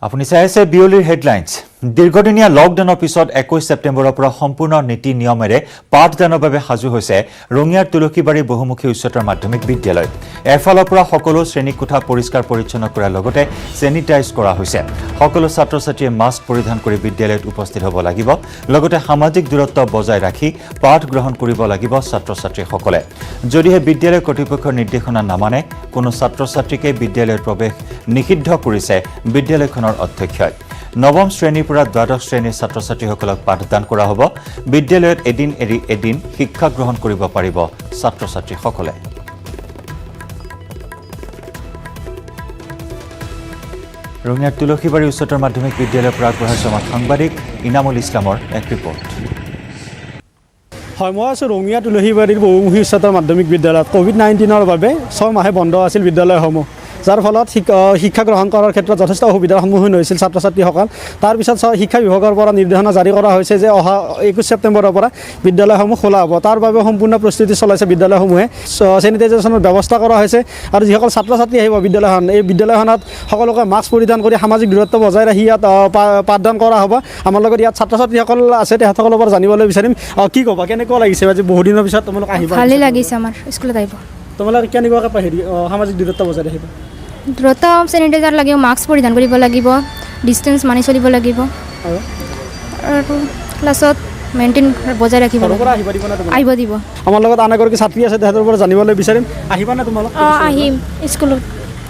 আপুনি চাই আছে বিয়লিৰ হেডলাইন্স দীৰ্ঘদিনীয়া লকডাউনৰ পিছত 21 ছেপ্টেম্বৰৰ পৰা সম্পূৰ্ণ নীতি নিয়মেৰে পাঠদানৰ বাবে সাজু হৈছে ৰঙিয়াৰ তুলসীবাৰী বহুমুখী উচ্চতৰ মাধ্যমিক বিদ্যালয় এফালৰ পৰা সকলো শ্ৰেণী কোঠা পৰিষ্কাৰ পৰিচ্ছন্ন কৰাৰ লগতে চেনিটাইজ কৰা হৈছে সকলো ছাত্ৰ-ছাত্ৰীয়ে মাস্ক পৰিধান কৰি বিদ্যালয়ত উপস্থিত হ'ব লাগিব লগতে সামাজিক দূৰত্ব বজাই ৰাখি পাঠ গ্ৰহণ কৰিব লাগিব ছাত্ৰ-ছাত্ৰীসকলে যদিহে বিদ্যালয় কৰ্তৃপক্ষৰ নিৰ্দেশনা নামানে কোনো ছাত্ৰ-ছাত্ৰীকে বিদ্যালয়ত প্ৰৱেশ নিষিদ্ধ কৰিছে বিদ্যালয়খনৰ অধ্যক্ষই নৱম শ্ৰেণীৰ পৰা দ্বাদশ শ্ৰেণীৰ ছাত্ৰ-ছাত্ৰীসকলক পাঠদান কৰা হ'ব বিদ্যালয়ত এদিন এৰি এদিন শিক্ষা গ্ৰহণ কৰিব পাৰিব ছাত্ৰ-ছাত্ৰীসকলে ৰঙিয়াৰ তুলসীবাৰী উচ্চতৰ মাধ্যমিক বিদ্যালয়ৰ পৰা আগবঢ়াইছে আমাৰ সাংবাদিক ইনামুল ইছলামৰ এক ৰিপৰ্ট হয় মই আছোঁ ৰঙিয়া তুলসীবাৰীৰ বহুমুখী উচ্চতৰ মাধ্যমিক বিদ্যালয়ত কোভিড-19ৰ বাবে 6 মাহে বন্ধ আছিল বিদ্যালয়সমূহ যাৰ ফলত শিক্ষা গ্ৰহণ কৰাৰ ক্ষেত্ৰত যথেষ্ট অসুবিধাৰ সন্মুখীন হৈছিল ছাত্ৰ-ছাত্ৰীসকল তাৰ পিছত শিক্ষা বিভাগৰ পৰা নিৰ্দেশনা জাৰি কৰা হৈছে যে অহা 21 ছেপ্টেম্বৰৰ পৰা বিদ্যালয়সমূহ খোলা হ'ব তাৰ বাবে সম্পূৰ্ণ প্ৰস্তুতি চলাইছে বিদ্যালয়সমূহে চেনিটাইজেশ্যনৰ ব্যৱস্থা কৰা হৈছে আৰু যিসকল ছাত্ৰ-ছাত্ৰী আহিব বিদ্যালয়খন এই বিদ্যালয়খনত সকলোকে মাস্ক পৰিধান কৰি সামাজিক দূৰত্ব বজাই ৰাখি ইয়াত পাঠদান কৰা হ'ব আমাৰ লগত ইয়াত ছাত্ৰ-ছাত্ৰীসকল আছে তেখেতসকলৰ পৰা জানিবলৈ বিচাৰিম কি ক'বা কেনেকুৱা লাগিছে আজি বহু দিনৰ পিছত তোমালোক আহিবা ভালেই লাগিছে আমাৰ স্কুলত আহিব তোমালোকে কেনেকুৱাকৈ সামাজিক দূৰত্ব বজাই ৰাখিবা দূৰত্ব চেনিটাইজাৰ লাগিব মাস্ক পৰিধান কৰিব লাগিব ডিষ্টেঞ্চ মানি চলিব লাগিব আৰু ক্লাছত মেইনটেইন বজাই ৰাখিব আহিব দিব আমাৰ লগত আন এগৰাকী ছাত্ৰী আছে তেখেতৰ পৰা জানিবলৈ বিচাৰিম আহিবা না তোমালোক আহিম স্কুলত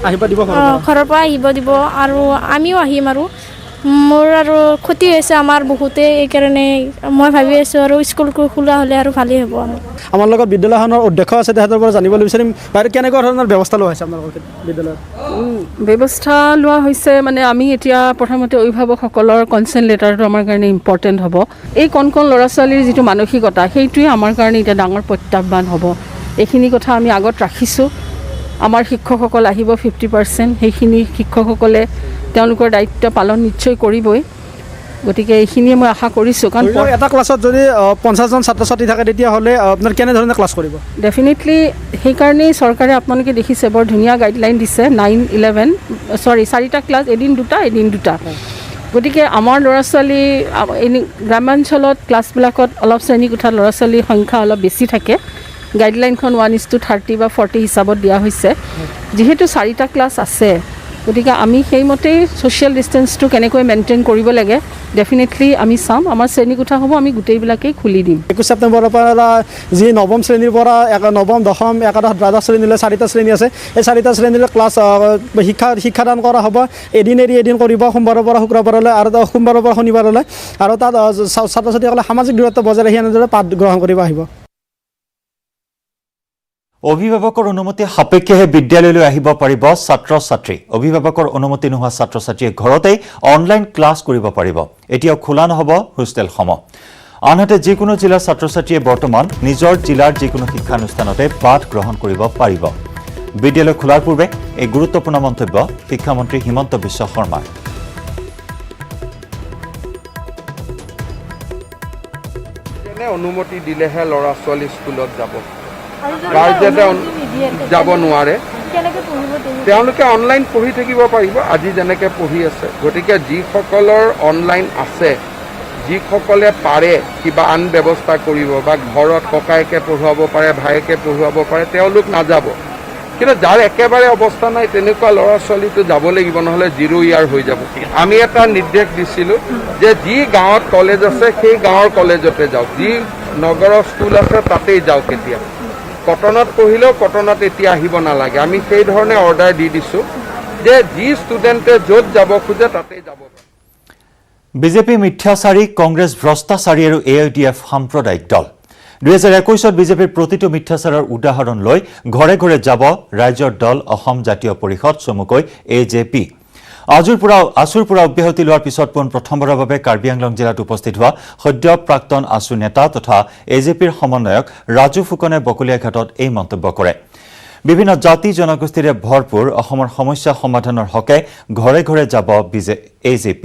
আহিবা দিব ঘৰৰ পৰা আহিব দিব আৰু আমিও আহিম আৰু মোৰ আৰু ক্ষতি হৈছে আমাৰ বহুতে এইকাৰণে মই ভাবি আছোঁ আৰু স্কুল খোলা হ'লে আৰু ভালেই হ'ব আমাৰ লগত বিদ্যালয়খনৰ অধ্যক্ষ আছে তেখেতৰ পৰা জানিবলৈ বিচাৰিম বাইদেউ কেনেকুৱা ধৰণৰ ব্যৱস্থা লোৱা হৈছে আপোনালোকৰ বিদ্যালয়ত ব্যৱস্থা লোৱা হৈছে মানে আমি এতিয়া প্ৰথমতে অভিভাৱকসকলৰ কনচেণ্ট লেটাৰটো আমাৰ কাৰণে ইম্পৰ্টেণ্ট হ'ব এই কণ ল'ৰা ছোৱালীৰ যিটো মানসিকতা সেইটোৱে আমাৰ কাৰণে এতিয়া ডাঙৰ প্ৰত্যাহ্বান হ'ব এইখিনি কথা আমি আগত ৰাখিছোঁ আমাৰ শিক্ষকসকল আহিব 50% সেইখিনি শিক্ষকসকলে তেওঁলোকৰ দায়িত্ব পালন নিশ্চয় কৰিবই গতিকে এইখিনিয়ে মই আশা কৰিছোঁ কাৰণ এটা ক্লাছত যদি 50জন ছাত্ৰ-ছাত্ৰী থাকে তেতিয়াহ'লে আপোনাৰ কেনেধৰণে ক্লাছ কৰিব ডেফিনেটলি সেইকাৰণেই চৰকাৰে আপোনালোকে দেখিছে বৰ ধুনীয়া গাইডলাইন দিছে 4টা ক্লাছ এদিন দুটা গতিকে আমাৰ ল'ৰা ছোৱালী গ্ৰামাঞ্চলত ক্লাছবিলাকত অলপ শ্ৰেণী কোঠাত ল'ৰা ছোৱালীৰ সংখ্যা অলপ বেছি থাকে গাইডলাইনখন 1:30 বা 40 হিচাপত দিয়া হৈছে যিহেতু 4টা ক্লাছ আছে গতিকে আমি সেইমতেই ছ'চিয়েল ডিষ্টেঞ্চটো কেনেকৈ মেইনটেইন কৰিব লাগে ডেফিনেটলি আমি চাম আমাৰ শ্ৰেণী কোঠা হ'ব আমি গোটেইবিলাকেই খুলি দিম 21 ছেপ্টেম্বৰৰ পৰা যি নৱম শ্ৰেণীৰ পৰা নৱম দশম একাদশ দ্বাদশ শ্ৰেণীলৈ 4টা শ্ৰেণী আছে এই 4টা শ্ৰেণীলৈ ক্লাছ শিক্ষাদান কৰা হ'ব এদিন এৰি এদিন কৰিব সোমবাৰৰ পৰা শুক্ৰবাৰলৈ আৰু সোমবাৰৰ পৰা শনিবাৰলৈ আৰু তাত ছাত্ৰ-ছাত্ৰীসকলে সামাজিক দূৰত্ব বজাই ৰাখি এনেদৰে পাঠ গ্ৰহণ কৰিব আহিব অভিভাৱকৰ অনুমতি সাপেক্ষেহে বিদ্যালয়লৈ আহিব পাৰিব ছাত্ৰ-ছাত্ৰী অভিভাৱকৰ অনুমতি নোহোৱা ছাত্ৰ-ছাত্ৰীয়ে ঘৰতেই অনলাইন ক্লাছ কৰিব পাৰিব এতিয়াও খোলা নহ'ব হোষ্টেলসমূহ আনহাতে যিকোনো জিলাৰ ছাত্ৰ-ছাত্ৰীয়ে বৰ্তমান নিজৰ জিলাৰ যিকোনো শিক্ষানুষ্ঠানতে পাঠ গ্ৰহণ কৰিব পাৰিব বিদ্যালয় খোলাৰ পূৰ্বে এই গুৰুত্বপূৰ্ণ মন্তব্য শিক্ষামন্ত্ৰী হিমন্ত বিশ্ব শৰ্মাৰ অনুমতি দিলেহে ল'ৰা ছোৱালী স্কুলত যাব গাৰ্জেনে যাব নোৱাৰে তেওঁলোকে অনলাইন পঢ়ি থাকিব পাৰিব আজি যেনেকৈ পঢ়ি আছে গতিকে যিসকলৰ অনলাইন আছে যিসকলে পাৰে কিবা আন ব্যৱস্থা কৰিব বা ঘৰত ককায়েকে পঢ়ুৱাব পাৰে ভায়েকে পঢ়ুৱাব পাৰে তেওঁলোক নাযাব কিন্তু যাৰ একেবাৰে অৱস্থা নাই তেনেকুৱা ল'ৰা ছোৱালীটো যাব লাগিব নহ'লে 0 ইয়াৰ হৈ যাব আমি এটা নিৰ্দেশ দিছিলোঁ যে যি গাঁৱত কলেজ আছে সেই গাঁৱৰ কলেজতে যাওক যি নগৰৰ স্কুল আছে তাতেই যাওক এতিয়া কটনত পঢ়িলেও কটনত এতিয়া আহিব নালাগে আমি সেই ধৰণে অৰ্ডাৰ দি দিছোঁ যে যি ষ্টুডেণ্টে য'ত যাব খোজে তাতেই যাব বিজেপি মিথ্যাচাৰী কংগ্ৰেছ ভ্ৰষ্টাচাৰী আৰু AIDF সাম্প্ৰদায়িক দল 2021ত বিজেপিৰ প্ৰতিটো মিথ্যাচাৰৰ উদাহৰণ লৈ ঘৰে ঘৰে যাব ৰাজ্যৰ দল অসম জাতীয় পৰিষদ চমুকৈ AJP আজিৰ পৰা অব্যাহতি লোৱাৰ পিছত প্ৰথমবাৰৰ বাবে কাৰ্বি আংলং জিলাত উপস্থিত হোৱা সদ্য প্ৰাক্তন আসু নেতা তথা AJPৰ সমন্বয়ক ৰাজু ফুকনে বকলিয়া ঘাটত এই মন্তব্য কৰে বিভিন্ন জাতি জনগোষ্ঠীৰে ভৰপূৰ অসমৰ সমস্যা সমাধানৰ হকে ঘৰে ঘৰে যাব AJP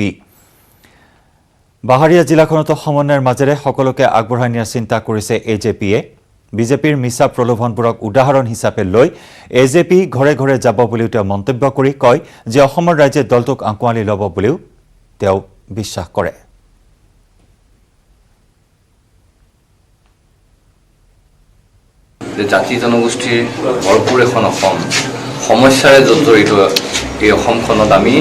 বাহাৰিয়া জিলাখনত সমন্বয়ৰ মাজেৰে সকলোকে আগবঢ়াই নিয়াৰ চিন্তা কৰিছে AJPয়ে বিজেপিৰ মিছা প্ৰলোভনবোৰক উদাহৰণ হিচাপে লৈ এজেপি ঘৰে ঘৰে যাব বুলিও তেওঁ মন্তব্য কৰি কয় যে অসমৰ ৰাজ্যে দলটোক আঁকোৱালি ল'ব বুলিও তেওঁ বিশ্বাস কৰে। জাতি জনগোষ্ঠীৰ ভৰপূৰ এখন অসম সমস্যাৰে জড়িত এই অসমখনত আমি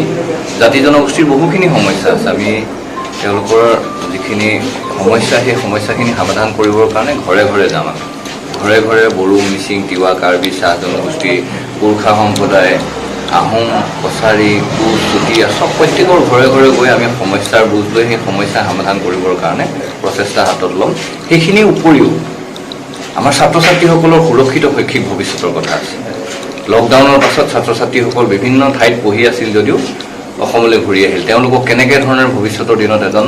জাতি জনগোষ্ঠীৰ বহুখিনি সমস্যা আছে। আমি তেওঁলোকৰ যিখিনি সমস্যা সেই সমস্যাখিনি সমাধান কৰিবৰ কাৰণে ঘৰে ঘৰে যাম। আমি ঘৰে ঘৰে বড়ো, মিচিং, তিৱা, কাৰ্বি, চাহ জনগোষ্ঠী, গোৰ্খা সম্প্ৰদায়, আহোম, কছাৰী, কোচ, চুতীয়া চব প্ৰত্যেকৰ ঘৰে ঘৰে গৈ আমি সমস্যাৰ বুজ লৈ সেই সমস্যা সমাধান কৰিবৰ কাৰণে প্ৰচেষ্টা হাতত ল'ম। সেইখিনিৰ উপৰিও আমাৰ ছাত্ৰ ছাত্ৰীসকলৰ সুৰক্ষিত শৈক্ষিক ভৱিষ্যতৰ কথা আছে। লকডাউনৰ পাছত ছাত্ৰ ছাত্ৰীসকল বিভিন্ন ঠাইত পঢ়ি আছিল যদিও অসমলৈ ঘূৰি আহিল। তেওঁলোকক কেনেকৈ ধৰণৰ ভৱিষ্যতৰ দিনত এজন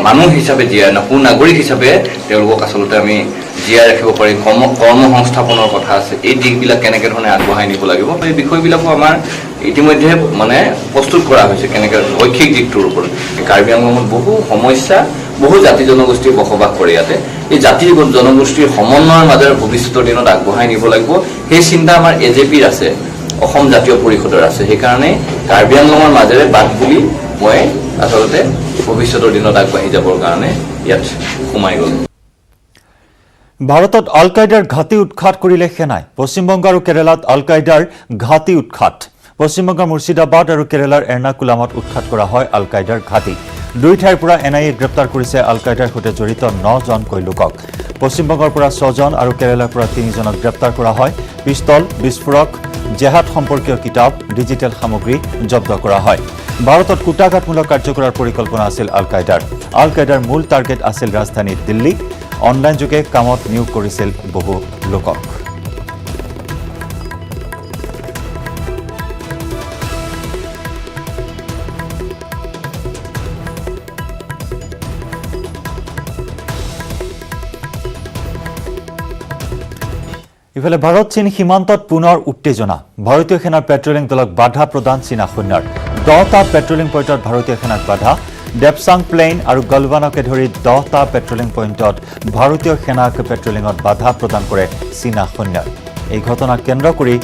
মানুহ হিচাপে জীয়াই সুনাগৰিক হিচাপে তেওঁলোকক আচলতে আমি জীয়াই ৰাখিব পাৰিম। কৰ্ম সংস্থাপনৰ কথা আছে। এই দিশবিলাক কেনেকৈ ধৰণে আগবঢ়াই নিব লাগিব এই বিষয়বিলাকো আমাৰ ইতিমধ্যে প্ৰস্তুত কৰা হৈছে কেনেকৈ শৈক্ষিক দিশটোৰ ওপৰত। কাৰ্বি আংলঙত বহু সমস্যা, বহু জাতি জনগোষ্ঠী বসবাস কৰে ইয়াতে। এই জাতি জনগোষ্ঠীৰ সমন্বয়ৰ মাজেৰে ভৱিষ্যতৰ দিনত আগবঢ়াই নিব লাগিব। সেই চিন্তা আমাৰ এজেপিৰ আছে, অসম জাতীয় পৰিষদৰ আছে। সেইকাৰণে কাৰ্বি আংলঙৰ মাজেৰে বাট বুলি মই আচলতে ভৱিষ্যতৰ দিনত আগবাঢ়ি যাবৰ কাৰণে ইয়াত সোমাই গ'লো। ভাৰতত আল কায়দাৰ ঘাটি উৎখাত কৰিলে সেনাই। পশ্চিমবংগ আৰু কেৰালাত আল কায়দাৰ ঘাটি উৎখাত। পশ্চিমবংগৰ মুৰ্ছিদাবাদ আৰু কেৰালাৰ এৰ্ণাকুলামত উৎখাত কৰা হয় আল কায়দাৰ ঘাটি। দুই ঠাইৰ পৰা এনআইএ গ্ৰেপ্তাৰ কৰিছে আল কায়দাৰ সৈতে জড়িত 9জনকৈ লোকক। পশ্চিমবংগৰ পৰা 6জন আৰু কেৰালাৰ পৰা 3জনক গ্ৰেপ্তাৰ কৰা হয়। পিষ্টল, বিস্ফোৰক, জেহাদ সম্পৰ্কীয় কিতাপ, ডিজিটেল সামগ্ৰী জব্দ কৰা হয়। ভাৰতত কুটাঘাতমূলক কাৰ্য কৰাৰ পৰিকল্পনা আছিল আল কায়দাৰ। আল কায়দাৰ মূল টাৰ্গেট আছিল ৰাজধানী দিল্লী। অনলাইন যোগে কামত নিয়োগ কৰিছিল বহু লোকক। ইফালে ভাৰত চীন সীমান্তত পুনৰ উত্তেজনা। ভাৰতীয় সেনাৰ পেট্ৰলিং দলক বাধা প্ৰদান চীনা সৈন্যৰ। 10টা পেট্ৰলিং পইণ্টত ভাৰতীয় সেনাক বাধা। ডেপচাং প্লেইন আৰু গলৱানকে ধৰি 10টা পেট্ৰলিং পইণ্টত ভাৰতীয় সেনাক পেট্ৰলিঙত বাধা প্ৰদান কৰে চীনা সৈন্যই। এই ঘটনাক কেন্দ্ৰ কৰি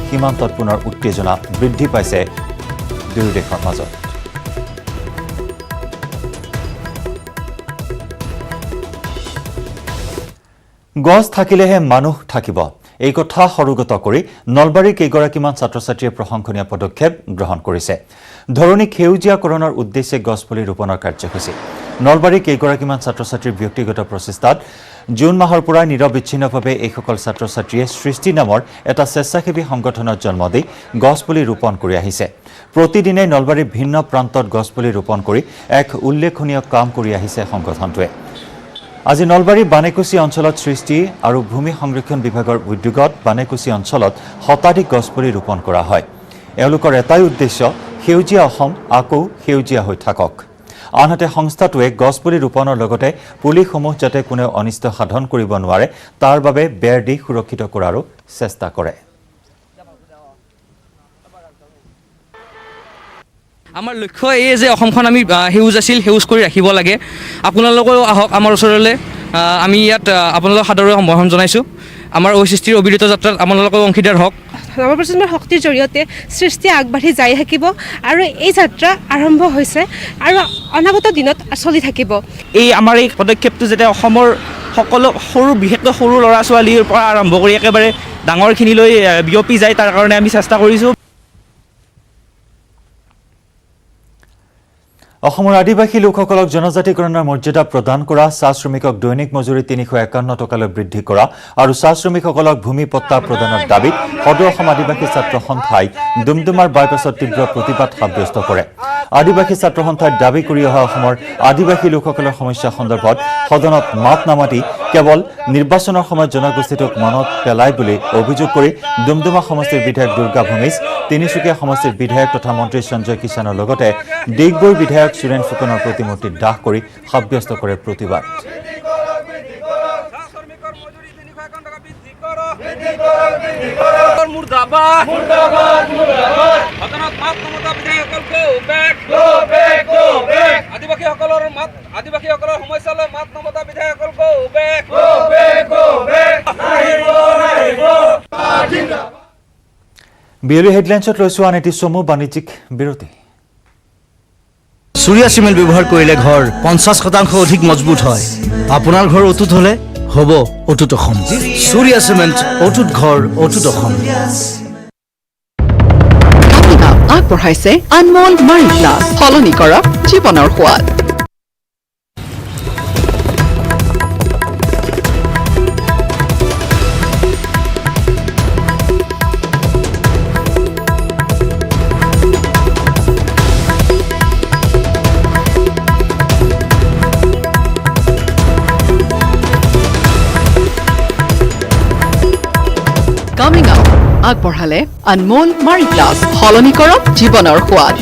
সীমান্তত পুনৰ উত্তেজনা বৃদ্ধি পাইছে দুয়ো দেশৰ মাজত। গছ থাকিলেহে মানুহ থাকিব, এই কথা সৰুগত কৰি নলবাৰীৰ কেইগৰাকীমান ছাত্ৰ ছাত্ৰীয়ে প্ৰশংসনীয় পদক্ষেপ গ্ৰহণ কৰিছে। ধৰণীক সেউজীয়াকৰণৰ উদ্দেশ্যে গছপুলি ৰোপণৰ কাৰ্যসূচী। নলবাৰীৰ কেইগৰাকীমান ছাত্ৰ ছাত্ৰীৰ ব্যক্তিগত প্ৰচেষ্টাত জুন মাহৰ পৰা নিৰবিচ্ছিন্নভাৱে এইসকল ছাত্ৰ ছাত্ৰীয়ে সৃষ্টি নামৰ এটা স্বেচ্ছাসেৱী সংগঠনত জন্ম দি গছপুলি ৰোপণ কৰি আহিছে। প্ৰতিদিনে নলবাৰীৰ ভিন্ন প্ৰান্তত গছপুলি ৰোপণ কৰি এক উল্লেখনীয় কাম কৰি আহিছে সংগঠনটোৱে। আজি নলবাৰীৰ বানেকুচি অঞ্চলত সৃষ্টি আৰু ভূমি সংৰক্ষণ বিভাগৰ উদ্যোগত বানেকুচি অঞ্চলত শতাধিক গছপুলি ৰোপণ কৰা হয়। এওঁলোকৰ এটাই উদ্দেশ্য, সেউজীয়া অসম আকৌ সেউজীয়া হৈ থাকক। আনহাতে সংস্থাটোৱে গছপুলি ৰোপণৰ লগতে পুলিসমূহ যাতে কোনেও অনিষ্ট সাধন কৰিব নোৱাৰে তাৰ বাবে বেৰ দি সুৰক্ষিত কৰাৰো চেষ্টা কৰে। আমাৰ লক্ষ্য এই যে অসমখন আমি সেউজ আছিল, সেউজ কৰি ৰাখিব লাগে। আপোনালোকেও আহক আমাৰ ওচৰলৈ। আমি ইয়াত আপোনালোকক সাদৰে সম্বোধন জনাইছোঁ। আমাৰ সৃষ্টিৰ অবিৰত যাত্ৰাত আপোনালোকেও অংশীদাৰ হওক। নৱপ্ৰজন্মৰ শক্তিৰ জৰিয়তে সৃষ্টি আগবাঢ়ি যাই থাকিব আৰু এই যাত্ৰা আৰম্ভ হৈছে আৰু অনাগত দিনত চলি থাকিব। এই আমাৰ এই পদক্ষেপটো যাতে অসমৰ সকলো বিশেষকৈ সৰু ল'ৰা ছোৱালীৰ পৰা আৰম্ভ কৰি একেবাৰে ডাঙৰখিনিলৈ বিয়পি যায়, তাৰ কাৰণে আমি চেষ্টা কৰিছোঁ। অসমৰ আদিবাসী লোকসকলক জনজাতিকৰণৰ মৰ্যাদা প্ৰদান কৰা, চাহ শ্ৰমিকক দৈনিক মজুৰি 351 টকালৈ বৃদ্ধি কৰা আৰু চাহ শ্ৰমিকসকলক ভূমি পট্টা প্ৰদানৰ দাবীত সদৌ অসম আদিবাসী ছাত্ৰ সন্থাই ডুমডুমাৰ বাইপাছত তীব্ৰ প্ৰতিবাদ সাব্যস্ত কৰে। আদিবাসী ছাত্ৰ সন্থাই দাবী কৰি অহা অসমৰ আদিবাসী লোকসকলৰ সমস্যা সন্দৰ্ভত সদনত মাত নামাতি কেৱল নিৰ্বাচনৰ সময়ত জনগোষ্ঠীটোক মনত পেলাই বুলি অভিযোগ কৰি ডুমডুমা সমষ্টিৰ বিধায়ক দুৰ্গা ভূমিজ, তিনিচুকীয়া সমষ্টিৰ বিধায়ক তথা মন্ত্ৰী সঞ্জয় কিষাণৰ লগতে ডিগবৈৰ বিধায়ক সুৰেন ফুকনৰ প্ৰতিমূৰ্তি দাহ কৰি সাব্যস্ত কৰে প্ৰতিবাদ। মুৰ্দাবাদ আদিবাসীসকলৰ সমস্যালৈ মাত নমতা বিধায়কসকল বিয়লি হেডলাইন্সত লৈছো আন এটি চমু বাণিজ্যিক বিৰতি। চুৰিয়া চিমেণ্ট ব্যৱহাৰ কৰিলে ঘৰ 50% অধিক মজবুত হয়। আপোনাৰ ঘৰ অটুট হ'লে হ'ব অটুট অসম। চুৰিয়া চিমেণ্ট, অটুট ঘৰ, অটুট অসম। আগবঢ়াইছে আনমোল মাৰি প্লাছ, সলনি কৰক জীৱনৰ সোৱাদ। কামিং আপ আগবঢ়ালে আনমোল মাৰি প্লাছ, সলনি কৰক জীৱনৰ সোৱাদ।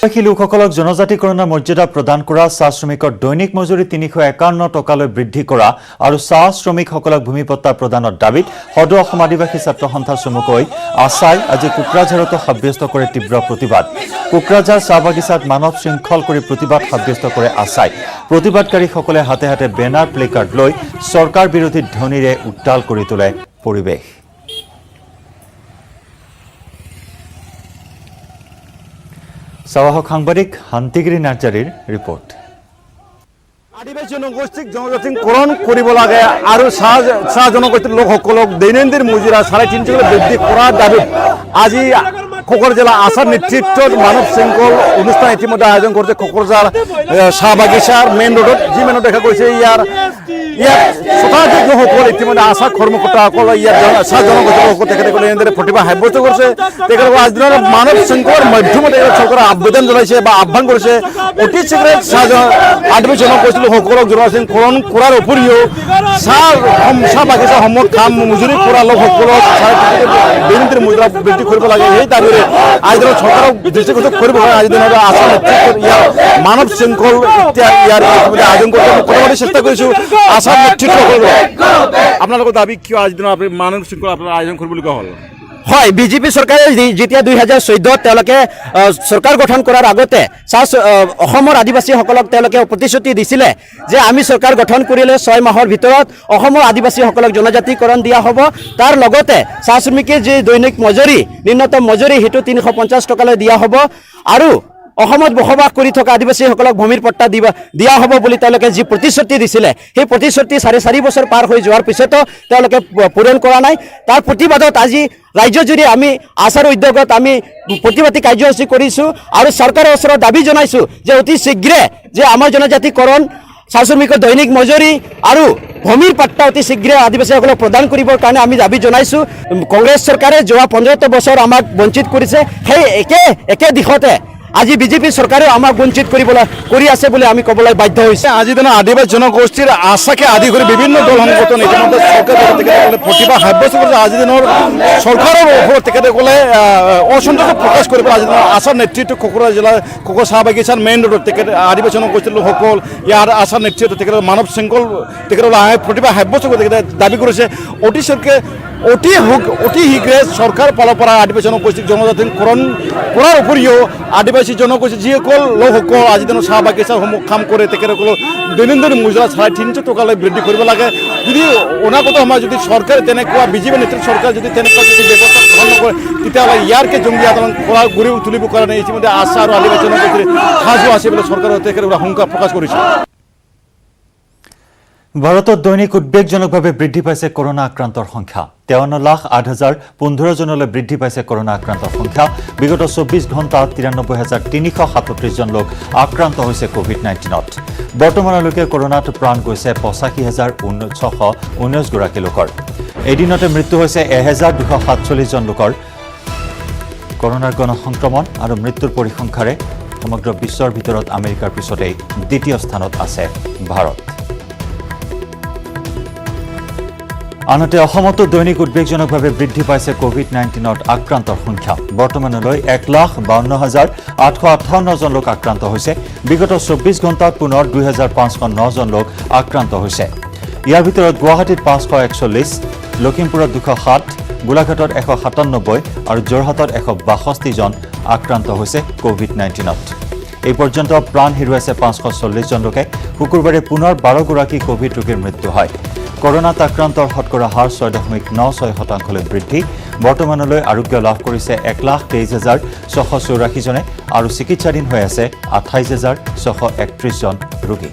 আদিবাসী লোকসকলক জনজাতিকৰণৰ মৰ্যাদা প্ৰদান কৰা, চাহ শ্ৰমিকৰ দৈনিক মজুৰি 351 টকালৈ বৃদ্ধি কৰা আৰু চাহ শ্ৰমিকসকলক ভূমিপট্টা প্ৰদানৰ দাবীত সদৌ অসম আদিবাসী ছাত্ৰ সন্থা চমুকৈ আছাই আজি কোকৰাঝাৰতো সাব্যস্ত কৰে তীব্ৰ প্ৰতিবাদ। কোকৰাঝাৰ চাহ বাগিচাত মানৱ শৃংখল কৰি প্ৰতিবাদ সাব্যস্ত কৰে আছাই। প্ৰতিবাদকাৰীসকলে হাতে হাতে বেনাৰ প্লেকাৰ্ড লৈ চৰকাৰ বিৰোধী ধ্বনিৰে উত্তাল কৰি তোলে পৰিৱেশ। সাহসক সাংবাদিক শান্তিগিৰি নাৰ্জাৰীৰ ৰিপৰ্ট। আদিবাসী জনগোষ্ঠীক জনজাতিকৰণ কৰিব লাগে আৰু চাহ জনগোষ্ঠীৰ লোকসকলক দৈনন্দিন মজুৰা 350 বৃদ্ধি কৰাৰ দাবীত আজি কোকৰাঝাৰ জিলা আছাৰ নেতৃত্বত মানৱ শৃংখল অনুষ্ঠান ইতিমধ্যে আয়োজন কৰিছে কোকৰাঝাৰ চাহ বাগিচাৰ মেইন ৰোডত। যি মানুহ দেখা গৈছে ইয়াত শতাধিক লোকসকল ইতিমধ্যে আশা কৰ্মকৰ্তাসকল ইয়াত চাহ জনগোষ্ঠীৰ লোকসকল তেখেতসকলে এনেদৰে প্ৰতিভা সাব্যস্ত কৰিছে। তেখেতসকলে আজিৰ মানৱ শৃংখলৰ মাধ্যমতে চৰকাৰে আবেদন জনাইছে বা আহ্বান কৰিছে অতি শীঘ্ৰে আদিবাসী জনগোষ্ঠীৰ লোকসকলক জনজাতিকৰণ কৰাৰ উপৰিও চাহ বাগিচাসমূহত কাম মজুৰি কৰা লোকসকলক দৈনন্দিন মজুৰা বৃদ্ধি কৰিব লাগে। সেই দাবীৰে আজি চৰকাৰক দৃষ্টিগোচৰ কৰিব লাগে। আজি দিনত আছাম নেতৃত্বত ইয়াৰ মানৱ শৃংখল ইয়াৰ আয়োজন কৰিছে। প্ৰথমতে চেষ্টা কৰিছোঁ আছাম নেতৃত্বসকল আপোনালোকৰ দাবী কিয় আজি দিনত আপুনি মানৱ শৃংখল আপোনাৰ আয়োজন কৰিবলগীয়া হ'ল? হয়, বিজেপি চৰকাৰে যেতিয়া 2014 তেওঁলোকে চৰকাৰ গঠন কৰাৰ আগতে অসমৰ আদিবাসীসকলক তেওঁলোকে প্ৰতিশ্ৰুতি দিছিলে যে আমি চৰকাৰ গঠন কৰিলে 6 মাহৰ ভিতৰত অসমৰ আদিবাসীসকলক জনজাতিকৰণ দিয়া হ'ব। তাৰ লগতে চাহ শ্ৰমিকে যি দৈনিক মজুৰি ন্যূনতম মজুৰি সেইটো 350 টকালৈ দিয়া হ'ব আৰু অসমত বসবাস কৰি থকা আদিবাসীসকলক ভূমিৰ পট্টা দিয়া হ'ব বুলি তেওঁলোকে যি প্ৰতিশ্ৰুতি দিছিলে, সেই প্ৰতিশ্ৰুতি 4.5 বছৰ পাৰ হৈ যোৱাৰ পিছতো তেওঁলোকে পূৰণ কৰা নাই। তাৰ প্ৰতিবাদত আজি ৰাজ্যজুৰি আমি আছাৰ উদ্যোগত আমি প্ৰতিবাদী কাৰ্যসূচী কৰিছোঁ আৰু চৰকাৰৰ ওচৰত দাবী জনাইছোঁ যে অতি শীঘ্ৰে যে আমাৰ জনজাতিকৰণ, চাহ শ্ৰমিকৰ দৈনিক মজুৰি আৰু ভূমিৰ পাট্টা অতি শীঘ্ৰে আদিবাসীসকলক প্ৰদান কৰিবৰ কাৰণে আমি দাবী জনাইছোঁ। কংগ্ৰেছ চৰকাৰে যোৱা 15 বছৰ আমাক বঞ্চিত কৰিছে, সেই একে দিশতে আজি বিজেপি চৰকাৰেও আমাক বঞ্চিত কৰি আছে বুলি আমি ক'বলৈ বাধ্য হৈছে। আজিৰ দিনত আদিবাসী জনগোষ্ঠীৰ আশাকে আদি কৰি বিভিন্ন দল সংগঠন ইতিমধ্যে চৰকাৰৰ তেখেতসকলে প্ৰতিভা সাব্যস্ত কৰিছে। আজিৰ দিনৰ চৰকাৰৰ ওপৰত তেখেতসকলে অসন্তোষ প্ৰকাশ কৰি পেলাই আজিৰ দিনৰ আছাৰ নেতৃত্ব কোকৰাঝাৰ জিলাৰ চাহ বাগিচাৰ মেইন ৰোডত তেখেত আদিবাসী জনগোষ্ঠীৰ লোকসকল ইয়াৰ আছাৰ নেতৃত্ব তেখেতৰ মানৱ শৃংখল তেখেতসকলে প্ৰতিভা সাব্যস্ত কৰি তেখেতে দাবী কৰিছে অতি শীঘ্ৰে চৰকাৰ ফালৰ পৰা আদিবাসী জনগোষ্ঠীক জনজাতিকৰণ কৰাৰ উপৰিও আদিবাসী জনগোষ্ঠী যিসকল লোকসকল আজি দিনৰ চাহ বাগিচাসমূহ কাম কৰে তেখেতসকলক দৈনন্দিন মজুৰা 350 টকালৈ বৃদ্ধি কৰিব লাগে। যদি অনাগত সময়ত যদি চৰকাৰে তেনেকুৱা বিজেপি নেতৃত্বৰ চৰকাৰে যদি তেনেকুৱা ব্যৱস্থা গ্ৰহণ নকৰে তেতিয়াহ'লে ইয়াৰকে জংগী আন্দোলন গঢ়ি তুলিবৰ কাৰণে ইতিমধ্যে আশা আৰু আদিবাসী জনগোষ্ঠীৰ সাজু আছে বুলি চৰকাৰে তেখেতসকলে শংকা প্ৰকাশ কৰিছে। ভাৰতত দৈনিক উদ্বেগজনকভাৱে বৃদ্ধি পাইছে কৰোনা আক্ৰান্তৰ সংখ্যা। 53,08,015 জনলৈ বৃদ্ধি পাইছে কৰোনা আক্ৰান্তৰ সংখ্যা। বিগত 24 ঘণ্টাত 93,337 জন লোক আক্ৰান্ত হৈছে কোভিড-19ত। বৰ্তমানলৈকে কৰোনাত প্ৰাণ গৈছে 85,619 গৰাকী লোকৰ। এদিনতে মৃত্যু হৈছে 1,247 জন লোকৰ। কৰোনাৰ গণসংক্ৰমণ আৰু মৃত্যুৰ পৰিসংখ্যাৰে সমগ্ৰ বিশ্বৰ ভিতৰত আমেৰিকাৰ পিছতেই দ্বিতীয় স্থানত আছে ভাৰত। আনহাতে অসমতো দৈনিক উদ্বেগজনকভাৱে বৃদ্ধি পাইছে কোভিড-19ত আক্ৰান্তৰ সংখ্যা। বৰ্তমানলৈ 1,52,858 জন লোক আক্ৰান্ত হৈছে। বিগত 24 ঘণ্টাত পুনৰ 2,509 জন লোক আক্ৰান্ত হৈছে। ইয়াৰ ভিতৰত গুৱাহাটীত 541, লখিমপুৰত 207, গোলাঘাটত 197 আৰু যোৰহাটত 162 জন আক্ৰান্ত হৈছে কোভিড-19ত। এই পৰ্যন্ত প্ৰাণ হেৰুৱাইছে 540 জন লোকে। শুকুৰবাৰে পুনৰ 12 গৰাকী কোভিড ৰোগীৰ মৃত্যু হয়। কৰোনাত আক্ৰান্তৰ শতকৰা হাৰ 6.96% বৃদ্ধি। বৰ্তমানলৈ আৰোগ্য লাভ কৰিছে 1,23,684 জনে আৰু চিকিৎসাধীন হৈ আছে 28,631 জন ৰোগী।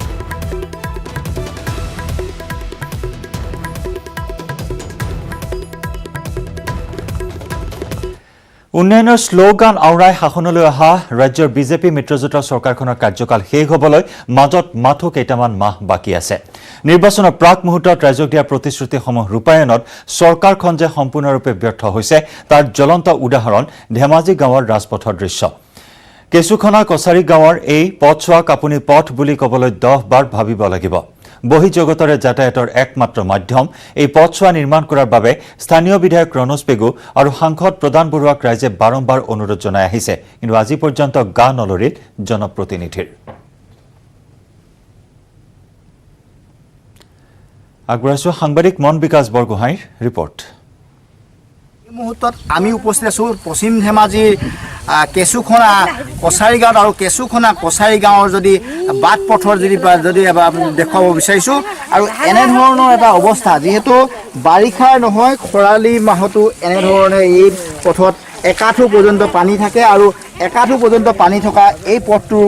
উন্নয়নৰ শ্লোগান আওৰাই শাসনলৈ অহা ৰাজ্যৰ বিজেপি মিত্ৰজোঁটৰ চৰকাৰখনৰ কাৰ্যকাল শেষ হ'বলৈ মাজত মাথো কেইটামান মাহ বাকী আছে। নিৰ্বাচনৰ প্ৰাক মুহূৰ্তত ৰাইজক দিয়া প্ৰতিশ্ৰুতিসমূহ ৰূপায়ণত চৰকাৰখন যে সম্পূৰ্ণৰূপে ব্যৰ্থ হৈছে তাৰ জ্বলন্ত উদাহৰণ ধেমাজি গাঁৱৰ ৰাজপথৰ দৃশ্য। কেঁচুখনা কছাৰী গাঁৱৰ এই পথছোৱাক আপুনি পথ বুলি ক'বলৈ 10 বাৰ ভাবিব লাগিব। বহিঃজগতৰে যাতায়াতৰ একমাত্ৰ মাধ্যম এই পথছোৱা নিৰ্মাণ কৰাৰ বাবে স্থানীয় বিধায়ক ৰণোজ পেগু আৰু সাংসদ প্ৰদান বৰুৱাক ৰাইজে বাৰম্বাৰ অনুৰোধ জনাই আহিছে, কিন্তু আজি পৰ্যন্ত গা নলৰিল জনপ্ৰতিনিধিৰ। আগবঢ়াইছোঁ সাংবাদিক মন বিকাশ বৰগোহাঁইৰ ৰিপৰ্ট। এই মুহূৰ্তত আমি উপস্থিত আছোঁ পশ্চিম ধেমাজিৰ কেঁচুখনা কছাৰী গাঁৱত আৰু কেঁচুখনা কছাৰী গাঁৱৰ যদি বাট পথৰ যদি দেখুৱাব বিচাৰিছোঁ আৰু এনেধৰণৰ এটা অৱস্থা, যিহেতু বাৰিষাৰ নহয় খৰালি মাহতো এনেধৰণে এই পথত একাঠু পৰ্যন্ত পানী থাকে আৰু একাঠু পৰ্যন্ত পানী থকা এই পথটো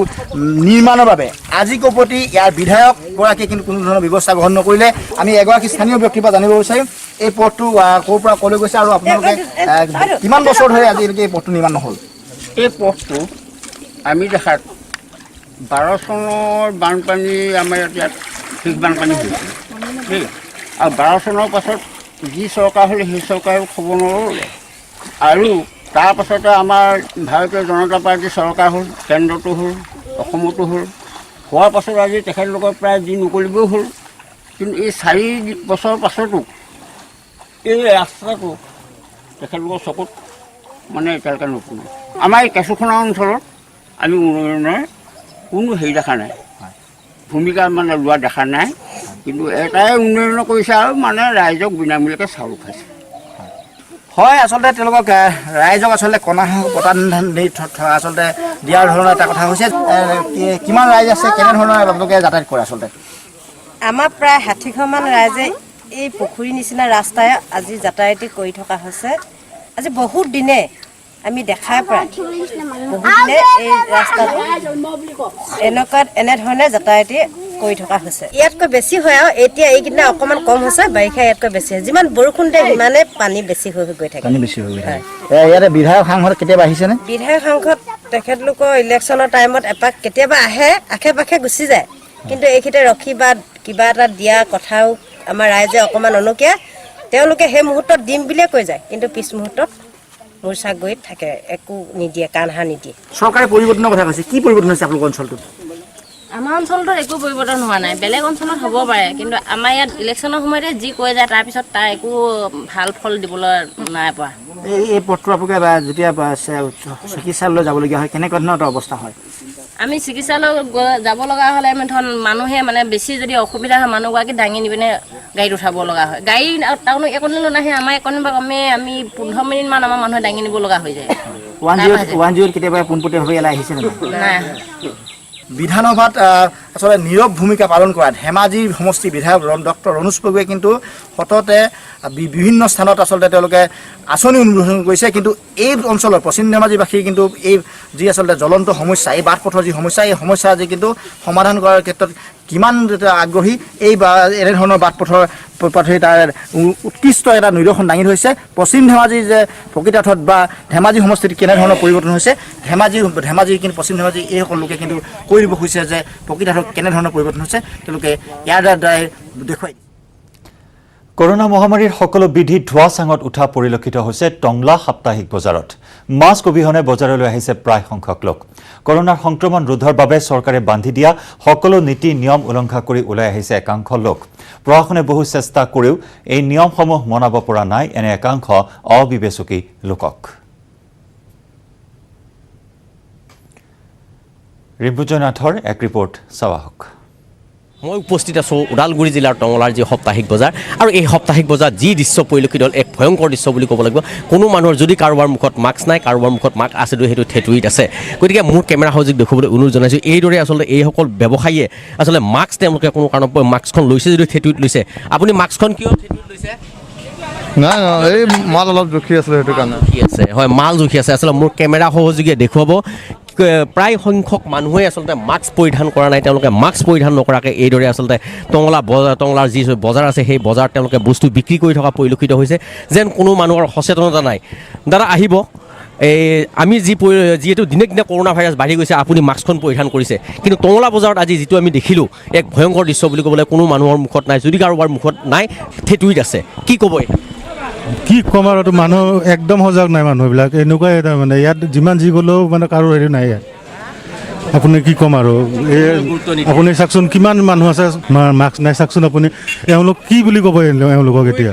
নিৰ্মাণৰ বাবে আজি কপতি ইয়াৰ বিধায়কগৰাকীয়ে কিন্তু কোনো ধৰণৰ ব্যৱস্থা গ্ৰহণ নকৰিলে। আমি এগৰাকী স্থানীয় ব্যক্তিৰ পৰা জানিব বিচাৰিম এই পথটো ক'ৰ পৰা ক'লৈ গৈছে আৰু আপোনালোকে কিমান বছৰ ধৰি আজিলৈকে এই পথটো নিৰ্মাণ নহ'ল? এই পথটো আমি দেখাত 12 চনৰ বানপানী আমাৰ ইয়াত শেষ বানপানী হৈছিল দেই, আৰু 12 চনৰ পাছত যি চৰকাৰ হ'লে সেই চৰকাৰেও খবৰ নল'লে আৰু তাৰ পাছতে আমাৰ ভাৰতীয় জনতা পাৰ্টীৰ চৰকাৰ হ'ল, কেন্দ্ৰটো হ'ল, অসমতো হ'ল। হোৱাৰ পাছত আজি তেখেতলোকৰ প্ৰায় যি নকৰিবও হ'ল, কিন্তু এই 4 বছৰ পাছতো এই ৰাস্তাটো তেখেতলোকৰ চকুত মানে এতিয়ালৈকে নপৰে। আমাৰ এই কেঁচুখনা অঞ্চলত আমি উন্নয়নৰ কোনো হেৰি দেখা নাই, ভূমিকা মানে লোৱা দেখা নাই, কিন্তু এটাই উন্নয়ন কৰিছে আৰু মানে ৰাইজক বিনামূলীয়াকৈ চাউল খাইছে। হয়, আচলতে তেওঁলোকক ৰাইজক আচলতে কণা প্ৰদান দি আচলতে দিয়াৰ ধৰণৰ এটা কথা হৈছে। কিমান ৰাইজ আছে, কেনেধৰণৰ আপোনালোকে যাতায়াত কৰে? আচলতে আমাৰ প্ৰায় 60ঘৰমান ৰাইজে এই পুখুৰী নিচিনা ৰাস্তাই আজি যাতায়াত কৰি থকা হৈছে। আজি বহুত দিনে আমি দেখাই প্ৰায় বহুত দিনে এই ৰাস্তাটো এনেধৰণে যাতায়াত কৰি থকা হৈছে। ইয়াতকৈ বেছি হয় আৰু এতিয়া এইকেইদিনা অকণমান কম হৈছে, বাৰিষা ইয়াতকৈ বেছি হয়। যিমান বৰষুণ দিয়ে সিমানে পানী বেছি হৈ গৈ থাকে। ইয়াতে বিধায়ক সাংসদ কেতিয়াবা আহিছেনে? বিধায়ক সাংসদ তেখেতলোকৰ ইলেকশ্যনৰ টাইমত এপাক কেতিয়াবা আহে, আশে পাশে গুচি যায়, কিন্তু এইখিনিতে ৰখি বা কিবা এটা দিয়া কথাও আমাৰ ৰাইজে অকণমান অনুকীয়া। তেওঁলোকে সেই মুহূৰ্তত দিম বুলিয়ে কৈ যায়, কিন্তু পিছ মুহূৰ্তত মূৰ্চা গৈ থাকে, একো নিদিয়ে, কাণ সাৰ নিদিয়ে। চৰকাৰে পৰিৱৰ্তনৰ কথা কৈছে, কি পৰিৱৰ্তন হৈছে আপোনালোকৰ অঞ্চলটোত? আমাৰ অঞ্চলটোত একো পৰিৱৰ্তন হোৱা নাই, বেলেগ অঞ্চলত হ'ব পাৰে, কিন্তু আমাৰ ইয়াত ইলেকশ্যনৰ সময়তে যি কৈ যায় তাৰপিছত তাৰ একো ভাল ফল দিবলৈ নাই পোৱা। এই পথটো আপোনালোকে যেতিয়া চিকিৎসালয়লৈ যাবলগীয়া হয় কেনেকুৱা ধৰণৰ এটা অৱস্থা হয়? আমি চিকিৎসালয় যাব লগা হ'লে আমি ধৰক মানুহে মানে বেছি যদি অসুবিধা হয় মানুহগৰাকী দাঙি নি পিনে গাড়ীত উঠাব লগা হয়। গাড়ী টাউন একনিলৈ নাহে, আমাৰ একনিৰ আমি 15 মিনিটমান আমাৰ মানুহে দাঙি নিব লগা হৈ যায়। 108 কেতিয়াবা পোনপটীয়াভাৱে ইয়ালৈ আহিছে নাই। বিধানসভাত আচলতে নীৰৱ ভূমিকা পালন কৰা ধেমাজিৰ সমষ্টি বিধায়ক ডক্টৰ ৰণোজ পেগুৱে কিন্তু সততে বিভিন্ন স্থানত আচলতে তেওঁলোকে আঁচনি অনুমোদন কৰিছে, কিন্তু এই অঞ্চলৰ পশ্চিম ধেমাজিবাসীৰ কিন্তু এই যি আচলতে জ্বলন্ত সমস্যা, এই বাট পথৰ যি সমস্যা, এই সমস্যা আজি কিন্তু সমাধান কৰাৰ ক্ষেত্ৰত কিমান আগ্ৰহী, এই এনেধৰণৰ বাট পথৰ পথে তাৰ উৎকৃষ্ট এটা নিদৰ্শন দাঙি ধৰিছে। পশ্চিম ধেমাজিৰ যে প্ৰকৃত অৰ্থত বা ধেমাজি সমষ্টিত কেনেধৰণৰ পৰিৱৰ্তন হৈছে, ধেমাজিৰ কিন্তু পশ্চিম ধেমাজি এইসকল লোকে কিন্তু কৈ দিব খুজিছে যে প্ৰকৃত অৰ্থত কেনেধৰণৰ পৰিৱৰ্তন হৈছে, তেওঁলোকে ইয়াৰ দ্বাৰাই দেখুৱাই। কৰোনা মহামাৰীৰ সকলো বিধি ধোৱা চাঙত উঠা পৰিলক্ষিত হৈছে টংলা সাপ্তাহিক বজাৰত। মাস্ক অবিহনে বজাৰলৈ আহিছে প্ৰায় সংখ্যক লোক। কৰোনাৰ সংক্ৰমণ ৰোধৰ বাবে চৰকাৰে বান্ধি দিয়া সকলো নীতি নিয়ম উলংঘা কৰি ওলাই আহিছে একাংশ লোক। প্ৰশাসনে বহু চেষ্টা কৰিও এই নিয়মসমূহ মনাব পৰা নাই এনে একাংশ অবিবেচকী লোকক। ৰিম্পুজয় নাথৰ এক ৰিপৰ্ট চাওক। মই উপস্থিত আছোঁ ওদালগুৰি জিলাৰ টঙলাৰ যি সাপ্তাহিক বজাৰ আৰু এই সাপ্তাহিক বজাৰ যি দৃশ্য পৰিলক্ষিত হ'ল এক ভয়ংকৰ দৃশ্য বুলি ক'ব লাগিব কোনো মানুহৰ যদি কাৰোবাৰ মুখত মাস্ক নাই কাৰোবাৰ মুখত মাস্ক আছে সেইটো থেতুৰিত আছে গতিকে মোৰ কেমেৰা সহযোগ দেখুৱাবলৈ অনুৰোধ জনাইছোঁ এইদৰে আচলতে এইসকল ব্যৱসায়ীয়ে আচলতে মাস্ক তেওঁলোকে কোনো কাৰণত মাস্কখন লৈছে যদি থেতুৰিত লৈছে আপুনি মাস্কখন কিয় থেতুৰিত লৈছে নাই এই মাল অলপ জুখি আছিলে সেইটো কাৰণে জুখি আছে হয় মাল জুখি আছে আচলতে মোৰ কেমেৰা সহযোগীয়ে দেখুৱাব প্ৰায় সংখ্যক মানুহে আচলতে মাস্ক পৰিধান কৰা নাই তেওঁলোকে মাস্ক পৰিধান নকৰাকৈ এইদৰে আচলতে টঙলাৰ যি বজাৰ আছে সেই বজাৰত তেওঁলোকে বস্তু বিক্ৰী কৰি থকা পৰিলক্ষিত হৈছে যেন কোনো মানুহৰ সচেতনতা নাই দাদা আহিব আমি যিহেতু দিনে দিনে কৰোণা ভাইৰাছ বাঢ়ি গৈছে আপুনি মাস্কখন পৰিধান কৰিছে কিন্তু টঙলা বজাৰত আজি যিটো আমি দেখিলোঁ এক ভয়ংকৰ দৃশ্য বুলি ক'বলৈ কোনো মানুহৰ মুখত নাই যদি কাৰোবাৰ মুখত নাই থেতুৰিত আছে কি ক'ব কি ক'ম আৰু মানুহ একদম সজাগ নাই মানুহবিলাক এনেকুৱাই তাৰমানে ইয়াত যিমান যি গ'লেও মানে কাৰো হেৰি নাই ইয়াত আপুনি কি ক'ম আৰু আপুনি চাওকচোন কিমান মানুহ আছে মাস্ক নাই চাওকচোন আপুনি এওঁলোক কি বুলি ক'ব এওঁলোকক এতিয়া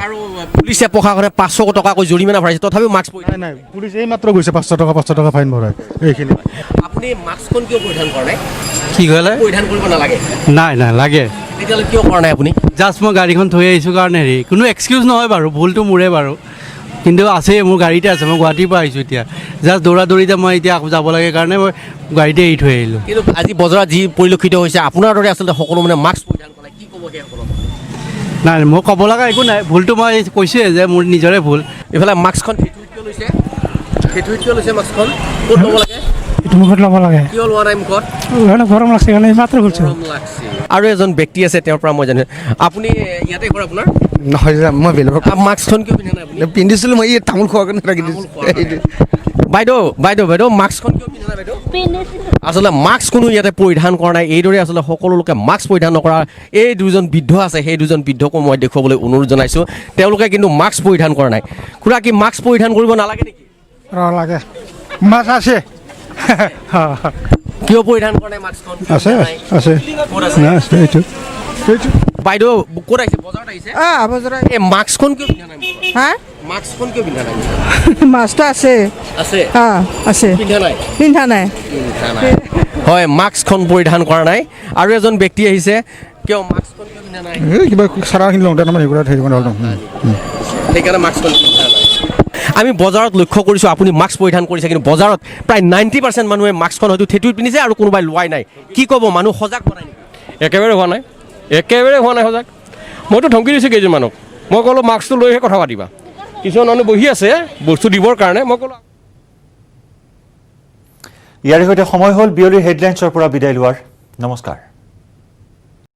পুলিচে প্ৰশাসনে 500 টকাকৈ জৰিমনা ভৰাইছে তথাপিও মাস্ক পৰিধান নাই পুলিচ এই মাত্ৰ গৈছে 500 টকা ফাইন ভৰাই এইখিনি আপুনি মাস্কখন কিয় পৰিধান কৰা নাই কি ক'লে পৰিধান কৰিব নালাগে নাই লাগে তেতিয়াহ'লে কিয় কৰা নাই আপুনি জাষ্ট মই গাড়ীখন থৈ আহিছোঁ কাৰণে হেৰি কোনো এক্সকিউজ নহয় বাৰু ভুলটো মোৰে বাৰু কিন্তু আছে মোৰ গাড়ীতে আছে মই গুৱাহাটীৰ পৰা আহিছোঁ এতিয়া জাষ্ট দৌৰাদৌৰিতে মই এতিয়া আকৌ যাব লাগে কাৰণে মই গাড়ীতে এৰি থৈ আহিলোঁ কিন্তু আজি বজাৰত যি পৰিলক্ষিত হৈছে আপোনাৰ দৰে আচলতে সকলো মানে মাস্ক পৰিধান কৰা কি ক'ব সেইসকলক নাই মই ক'ব লগা একো নাই ভুলটো মই কৈছোঁৱে যে মোৰ নিজৰে ভুল এইফালে মাস্কখন থেতুৰিত কিয় লৈছে মাস্কখন ক'ত ল'ব লাগে এইটো মুখত ল'ব লাগে কিয় লোৱা নাই মুখত গৰম লাগছে কাৰণে মাত্ৰ কৈছোঁ আৰু এজন ব্যক্তি আছে তেওঁৰ পৰা মই জানো আপুনি ইয়াতে ঘৰ আপোনাৰ নহয় মই বেলেগক মাস্কখন কিয় পিন্ধা নাই আপুনি পিন্ধিছিলোঁ মই এই তামোল খোৱাৰ কাৰণে ৰাখি দিছোঁ বাইদেউ মাস্কখন কিয় পিন্ধা নাই বাইদেউ আচলতে মাস্ক কোনো ইয়াতে পৰিধান কৰা নাই এইদৰে আচলতে সকলো লোকে মাস্ক পৰিধান নকৰা এই দুজন বৃদ্ধ আছে সেই দুজন বৃদ্ধকো মই দেখুৱাবলৈ অনুৰোধ জনাইছোঁ তেওঁলোকে কিন্তু মাস্ক পৰিধান কৰা নাই খুৰা কি মাস্ক পৰিধান কৰিব নালাগে নেকি লাগে মাছ আছে কিয় পৰিধান কৰা নাই মাস্কখন আছে এইটো বাইদেউ ক'ত আহিছে বজাৰত আহিছে এই মাস্কখন কিয় পিন্ধা নাই মাস্কখন কিয় পিন্ধা নাই মাছটো আছে আছে পিন্ধা নাই হয় মাস্কখন পৰিধান কৰা নাই আৰু এজন ব্যক্তি আহিছে কিয় মাস্কখন কিয় পিন্ধা নাই কিবা চাৰাখিনি লওঁতে মানে সেইবিলাক সেইকাৰণে মাস্কখন পিন্ধা নাই আমি বজাৰত লক্ষ্য কৰিছোঁ আপুনি মাস্ক পৰিধান কৰিছে কিন্তু বজাৰত প্ৰায় 90% মানুহে মাস্কখন হয়তো থেতুৰিত পিন্ধিছে আৰু কোনোবাই লোৱাই নাই কি ক'ব মানুহ সজাগ হোৱা নাই একেবাৰে হোৱা নাই সজাগ মইতো ধমকি দিছোঁ কেইজনমানক মই ক'লোঁ মাস্কটো লৈহে কথা পাতিবা কিছুমান মানুহ বহি আছে বস্তু দিবৰ কাৰণে মই ক'লোঁ ইয়াৰ সৈতে সময় হ'ল বিয়লিৰ হেডলাইন্সৰ পৰা বিদায় লোৱাৰ নমস্কাৰ